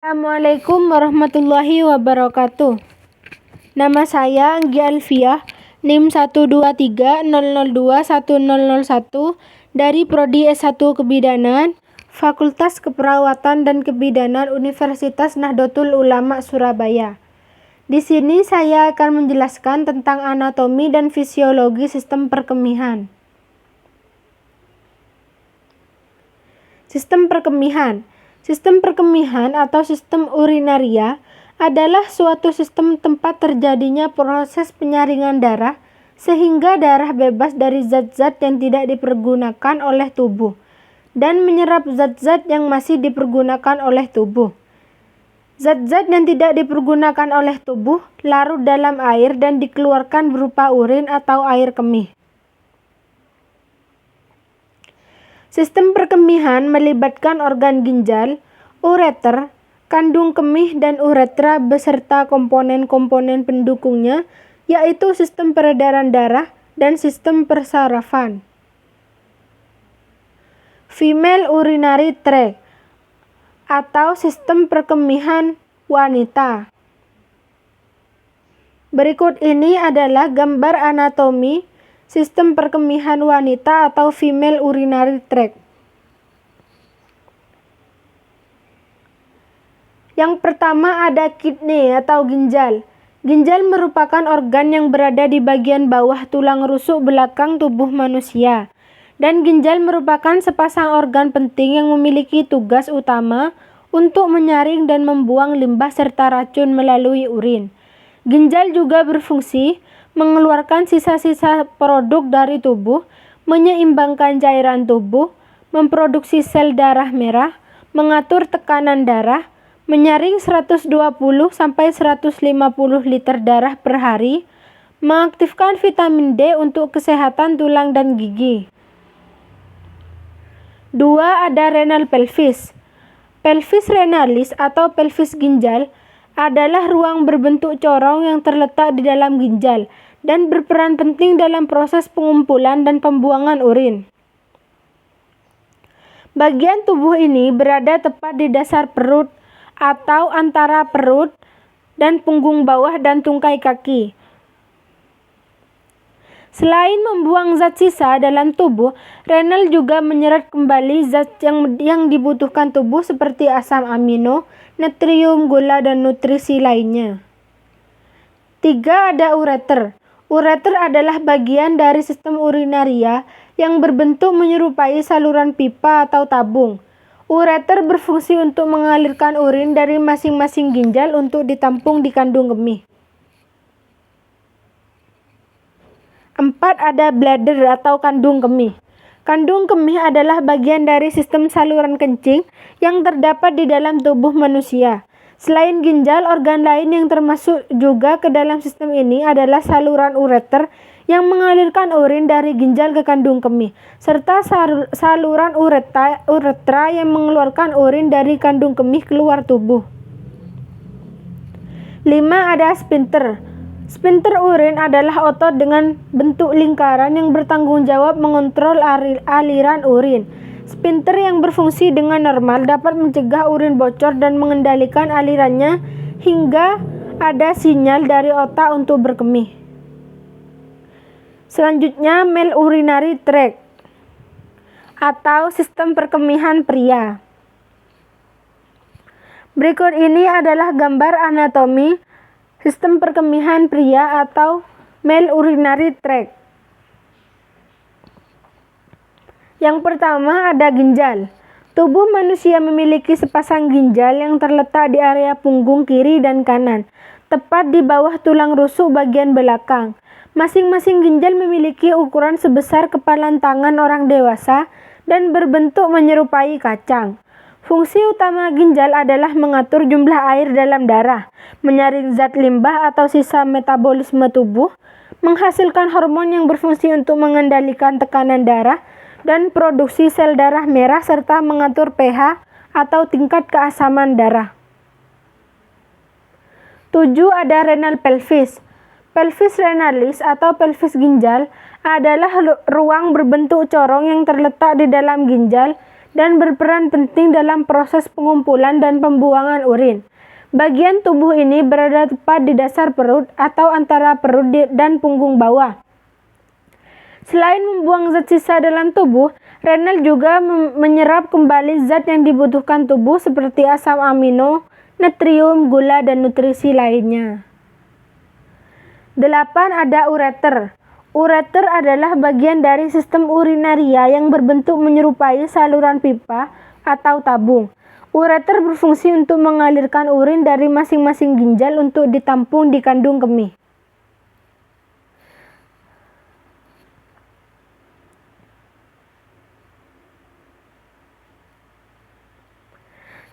Assalamualaikum warahmatullahi wabarakatuh. Nama saya Anggi Alfiah, NIM 123002101 dari Prodi S1 Kebidanan, Fakultas Keperawatan dan Kebidanan Universitas Nahdlatul Ulama Surabaya. Di sini saya akan menjelaskan tentang anatomi dan fisiologi sistem perkemihan. Sistem perkemihan. Sistem perkemihan atau sistem urinaria adalah suatu sistem tempat terjadinya proses penyaringan darah sehingga darah bebas dari zat-zat yang tidak dipergunakan oleh tubuh dan menyerap zat-zat yang masih dipergunakan oleh tubuh. Zat-zat yang tidak dipergunakan oleh tubuh larut dalam air dan dikeluarkan berupa urin atau air kemih. Sistem perkemihan melibatkan organ ginjal, ureter, kandung kemih dan uretra beserta komponen-komponen pendukungnya, yaitu sistem peredaran darah dan sistem persarafan. Female urinary tract atau sistem perkemihan wanita. Berikut ini adalah gambar anatomi sistem perkemihan wanita atau female urinary tract. Yang pertama ada kidney atau ginjal. Ginjal merupakan organ yang berada di bagian bawah tulang rusuk belakang tubuh manusia. Dan ginjal merupakan sepasang organ penting yang memiliki tugas utama untuk menyaring dan membuang limbah serta racun melalui urin. Ginjal juga berfungsi mengeluarkan sisa-sisa produk dari tubuh, menyeimbangkan cairan tubuh, memproduksi sel darah merah, mengatur tekanan darah, menyaring 120-150 liter darah per hari, mengaktifkan vitamin D untuk kesehatan tulang dan gigi. 2. Ada renal pelvis. Pelvis renalis atau pelvis ginjal adalah ruang berbentuk corong yang terletak di dalam ginjal dan berperan penting dalam proses pengumpulan dan pembuangan urin. Bagian tubuh ini berada tepat di dasar perut atau antara perut dan punggung bawah dan tungkai kaki. Selain membuang zat sisa dalam tubuh, renal juga menyerap kembali zat yang dibutuhkan tubuh seperti asam amino, natrium, gula, dan nutrisi lainnya. 3. Ada ureter. Ureter adalah bagian dari sistem urinaria yang berbentuk menyerupai saluran pipa atau tabung. Ureter berfungsi untuk mengalirkan urin dari masing-masing ginjal untuk ditampung di kandung kemih. 4. Ada bladder atau kandung kemih. Kandung kemih adalah bagian dari sistem saluran kencing yang terdapat di dalam tubuh manusia. Selain ginjal, organ lain yang termasuk juga ke dalam sistem ini adalah saluran ureter yang mengalirkan urin dari ginjal ke kandung kemih, serta saluran uretra yang mengeluarkan urin dari kandung kemih keluar tubuh. 5. Ada sphincter. Sphincter urin adalah otot dengan bentuk lingkaran yang bertanggung jawab mengontrol aliran urin. Sphincter yang berfungsi dengan normal dapat mencegah urin bocor dan mengendalikan alirannya hingga ada sinyal dari otak untuk berkemih. Selanjutnya, male urinary tract atau sistem perkemihan pria. Berikut ini adalah gambar anatomi sistem perkemihan pria atau male urinary tract. Yang pertama ada ginjal. Tubuh manusia memiliki sepasang ginjal yang terletak di area punggung kiri dan kanan, tepat di bawah tulang rusuk bagian belakang. Masing-masing ginjal memiliki ukuran sebesar kepalan tangan orang dewasa dan berbentuk menyerupai kacang. Fungsi utama ginjal adalah mengatur jumlah air dalam darah, menyaring zat limbah atau sisa metabolisme tubuh, menghasilkan hormon yang berfungsi untuk mengendalikan tekanan darah dan produksi sel darah merah serta mengatur pH atau tingkat keasaman darah. 7. Ada renal pelvis. Pelvis renalis atau pelvis ginjal adalah ruang berbentuk corong yang terletak di dalam ginjal dan berperan penting dalam proses pengumpulan dan pembuangan urin. Bagian tubuh ini berada tepat di dasar perut atau antara perut dan punggung bawah. Selain membuang zat sisa dalam tubuh, renal juga menyerap kembali zat yang dibutuhkan tubuh seperti asam amino, natrium, gula, dan nutrisi lainnya. 8. Ada ureter. Ureter adalah bagian dari sistem urinaria yang berbentuk menyerupai saluran pipa atau tabung. Ureter berfungsi untuk mengalirkan urin dari masing-masing ginjal untuk ditampung di kandung kemih.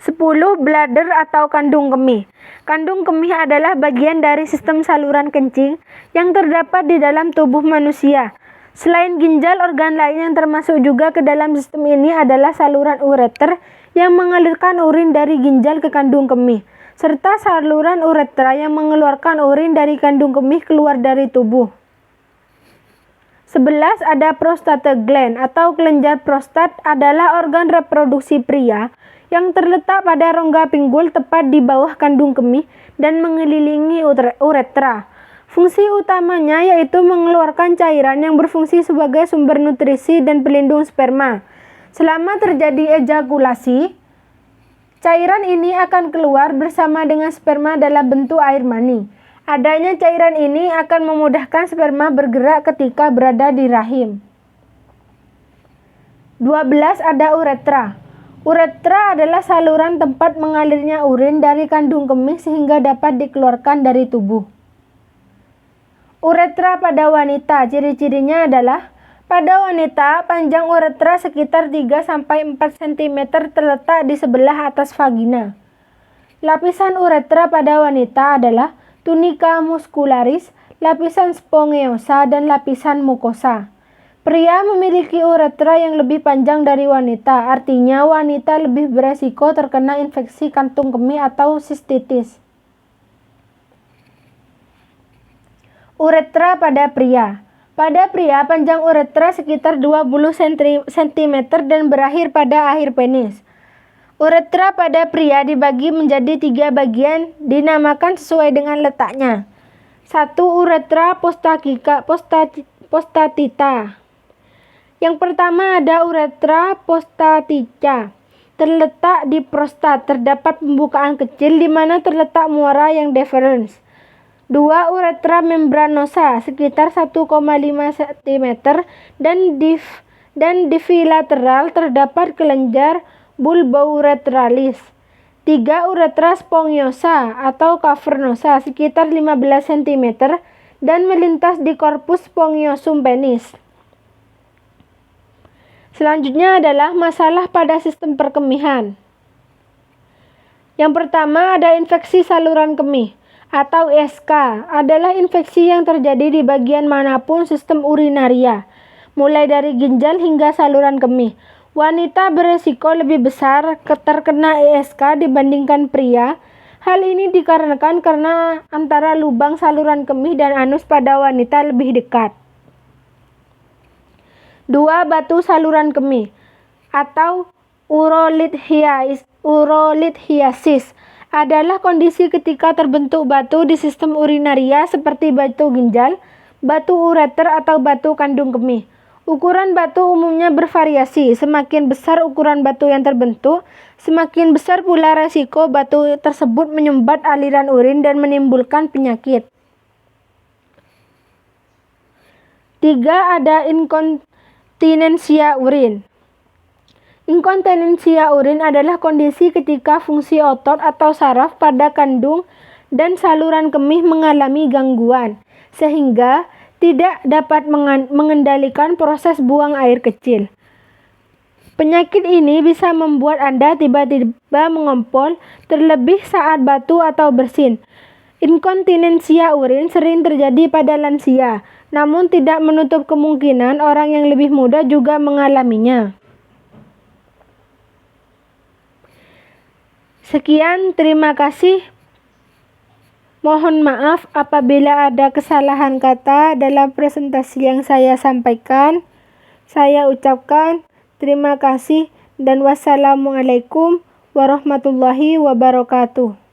10. Bladder atau kandung kemih. Kandung kemih adalah bagian dari sistem saluran kencing yang terdapat di dalam tubuh manusia. Selain ginjal, organ lain yang termasuk juga ke dalam sistem ini adalah saluran ureter yang mengalirkan urin dari ginjal ke kandung kemih, serta saluran uretra yang mengeluarkan urin dari kandung kemih keluar dari tubuh. 11. Ada prostate gland atau kelenjar prostat adalah organ reproduksi pria yang terletak pada rongga pinggul tepat di bawah kandung kemih dan mengelilingi uretra. Fungsi utamanya yaitu mengeluarkan cairan yang berfungsi sebagai sumber nutrisi dan pelindung sperma. Selama terjadi ejakulasi, cairan ini akan keluar bersama dengan sperma dalam bentuk air mani. Adanya cairan ini akan memudahkan sperma bergerak ketika berada di rahim. 12. Ada uretra. Uretra adalah saluran tempat mengalirnya urin dari kandung kemih sehingga dapat dikeluarkan dari tubuh. Uretra pada wanita, ciri-cirinya adalah pada wanita, panjang uretra sekitar 3-4 cm terletak di sebelah atas vagina. Lapisan uretra pada wanita adalah tunica muscularis, lapisan spongeosa, dan lapisan mukosa. Pria memiliki uretra yang lebih panjang dari wanita, artinya wanita lebih beresiko terkena infeksi kantung kemih atau sistitis. Uretra pada pria. Pada pria, panjang uretra sekitar 20 cm dan berakhir pada akhir penis. Uretra pada pria dibagi menjadi 3 bagian, dinamakan sesuai dengan letaknya. 1. Uretra prostatita. Yang pertama ada uretra prostatica. Terletak di prostat, terdapat pembukaan kecil di mana terletak muara yang deferens. 2. Uretra membranosa sekitar 1,5 cm dan di bilateral terdapat kelenjar bulbouretralis. 3. Uretra spongiosa atau cavernosa sekitar 15 cm dan melintas di korpus spongiosum penis. Selanjutnya adalah masalah pada sistem perkemihan. Yang pertama ada infeksi saluran kemih atau ISK, adalah infeksi yang terjadi di bagian manapun sistem urinaria, mulai dari ginjal hingga saluran kemih. Wanita beresiko lebih besar terkena ISK dibandingkan pria. Hal ini dikarenakan karena antara lubang saluran kemih dan anus pada wanita lebih dekat. 2. Batu saluran kemih atau urolithiasis adalah kondisi ketika terbentuk batu di sistem urinaria seperti batu ginjal, batu ureter atau batu kandung kemih. Ukuran batu umumnya bervariasi. Semakin besar ukuran batu yang terbentuk, semakin besar pula resiko batu tersebut menyumbat aliran urin dan menimbulkan penyakit. 3. Ada inkontinensia urin. Inkontinensia urin adalah kondisi ketika fungsi otot atau saraf pada kandung dan saluran kemih mengalami gangguan, sehingga tidak dapat mengendalikan proses buang air kecil. Penyakit ini bisa membuat Anda tiba-tiba mengompol, terlebih saat batu atau bersin. Inkontinensia urin sering terjadi pada lansia, namun tidak menutup kemungkinan orang yang lebih muda juga mengalaminya. Sekian, terima kasih. Mohon maaf apabila ada kesalahan kata dalam presentasi yang saya sampaikan. Saya ucapkan terima kasih dan wassalamualaikum warahmatullahi wabarakatuh.